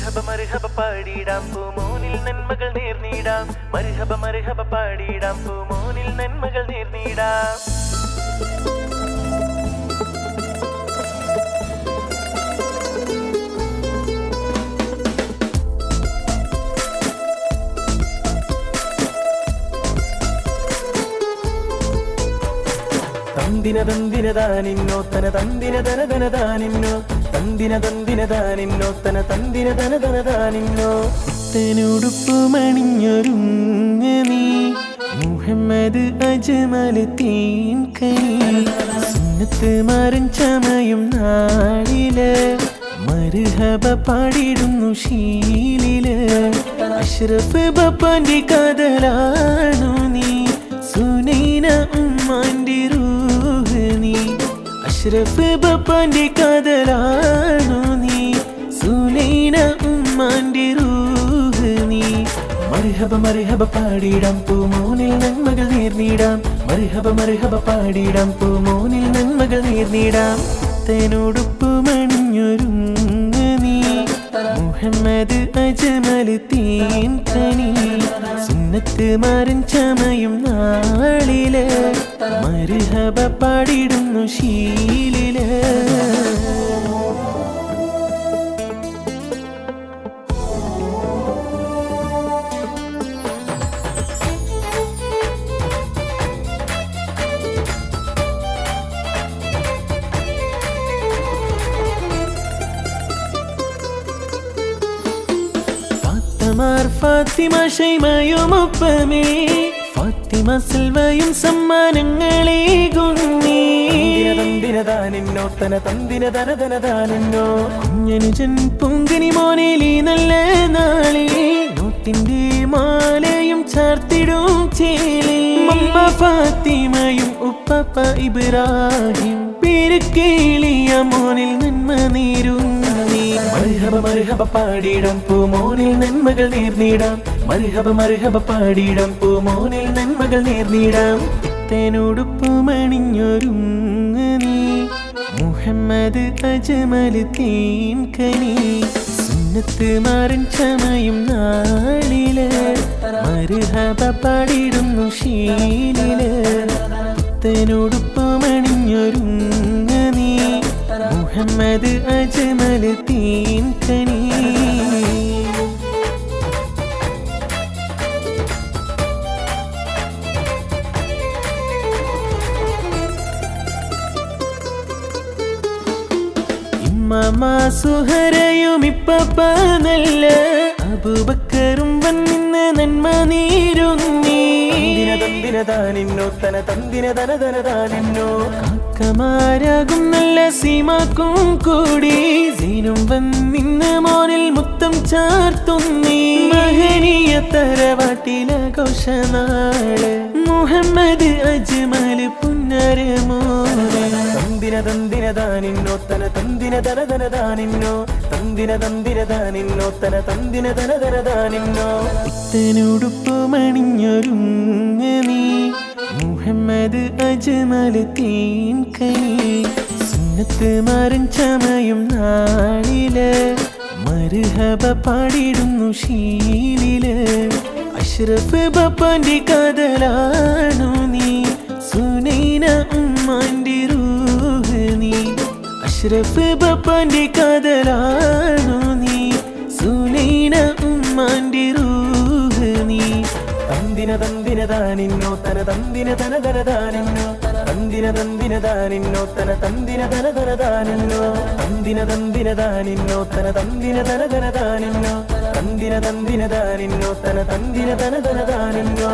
മർഹബ മർഹബ പാടിടാം പൂമോനിൽ നന്മകൾ നേർന്നിടാം. മർഹബ മർഹബ പാടിടാം പൂമോനിൽ നന്മകൾ നേർന്നിടാം. തന്ദിന തന്ദിന താനിന്നോ തന തന്ദിന തന തന താനിന്നോ തന്ദിന തന്ദിന താനിന്നോ തന തന്ദിന തന തന താനിന്നോ. പുത്തനുടുപ്പു മണിഞ്ഞൊരുങ്ങ നീ മുഹമ്മദ് അജ്മൽ തേൻകനി. സുന്നത്ത് മാരൻ ചമയും നാളില് മർഹബ പാടിടുന്നു ശീലില്. അഷ്റഫ് ബപ്പന്റെ കാതലാണു നീ സുനൈന ഉമ്മാന്റെ റൂഹ് നീ. അഷ്റഫ് ബപ്പന്റെ കാതലാണു നീ സുനൈന ഉമ്മാന്റെ റൂഹ് നീ. മർഹബ മർഹബ പാടിടാം പൂമോനിൽ നന്മകൾ നേർന്നിടാം. മർഹബ മർഹബ പാടിടാം പൂമോനിൽ നന്മകൾ നേർന്നിടാം. തന്നോടുപ്പു മണിഞ്ഞൊരുങ്ങ നീ മുഹമ്മദ് അജ്മൽ തേൻകനി. സുന്നത്ത് മാരൻ ചമയും നാളില് മർഹബ പാടിടുന്നു ശീലില്. ഫാത്തിമ ഷൈമയുമൊപ്പമേ ഫാത്തിമ സിൽവയും സമ്മാനങ്ങളേകുന്നേ. തന്ദിന താനിന്നോ തന തന്ദിന തന തന താനിന്നോ. കുഞ്ഞനുജൻ പൊങ്കനി മോനേലി നല്ല നാളെ നോട്ടിന്റെ മാലയും ചാർത്തിടും ചേലേ. അമ്മ ഫാത്തിമയും ഉപ്പപ്പ ഇബ്രാഹിം പേര് കേളിയ മോനിൽ നന്മ നേരുന്നേ. മർഹബ മർഹബ പാടിടാം പൂമോനിൽ നന്മകൾ നേർന്നിടാം. മർഹബ മർഹബ പാടിടാം പൂമോനിൽ നന്മകൾ നേർന്നിടാം. തന്നോടുപ്പു മണിഞ്ഞൊരുങ്ങ നീ മുഹമ്മദ് അജ്മൽ തേൻകനി. സുന്നത്ത് മാരൻ ചമയും നാളില് മർഹബ പാടിടുന്നു ശീലില്. തന്നോടുപ്പു മണിഞ്ഞൊരുങ്ങ നീ മുഹമ്മദ് അജ്മൽ തേൻകനി. ഇമ്മാമ സുഹറയും ഇപ്പപ്പ നല്ല അബൂബക്കറും വന്നിന്ന് നന്മ നേരുന്നേ. തന്ദിന താനിന്നോ തന തന്ദിന തന തന താനിന്നോ. കാക്കമാരാകും നല്ല സീമാക്കും കൂടി സീനും വന്നിന്ന് മോനിൽ മുത്തം ചാർത്തുന്നേ. മഹനീയ തറവാട്ടിലാഘോഷനാള് മുഹമ്മദ് അജ്മൽ പുന്നരമോനെ. തന്ദിന തന്ദിന താനിന്നോ തന തന്ദിന തന തന താനിന്നോ തന്ദിന തന്ദിന താനിന്നോ തന തന്ദിന തന തന താനിന്നോ. പുത്തനുടുപ്പു മണിഞ്ഞൊരുങ്ങ നീ മുഹമ്മദ് അജ്മൽ തേൻകനി. സുന്നത്ത് മാരൻ ചമയും നാളില് മർഹബ പാടിടുന്നു ശീലില്. അഷ്റഫ് ബപ്പന്റെ കാതലാണു നീ സുനൈന ഉമ്മാന്റെ റൂഹ് നീ. അഷ്റഫ് ബപ്പന്റെ കാതലാണു നീ സുനൈന ഉമ്മാന്റെ റൂഹ് നീ. തന്ദിന തന്ദിന താനിന്നോ തന തന്ദിന തന തന താനിന്നോ തന്ദിന തന്ദിന താനിന്നോ തന തന്ദിന തന തന താനിന്നോ. തന്ദിന തന്ദിന താനിന്നോ തന തന്ദിന തന തന താനിന്നോ തന്ദിന തന്ദിന താനിന്നോ തന തന്ദിന തന തന താനിന്നോ.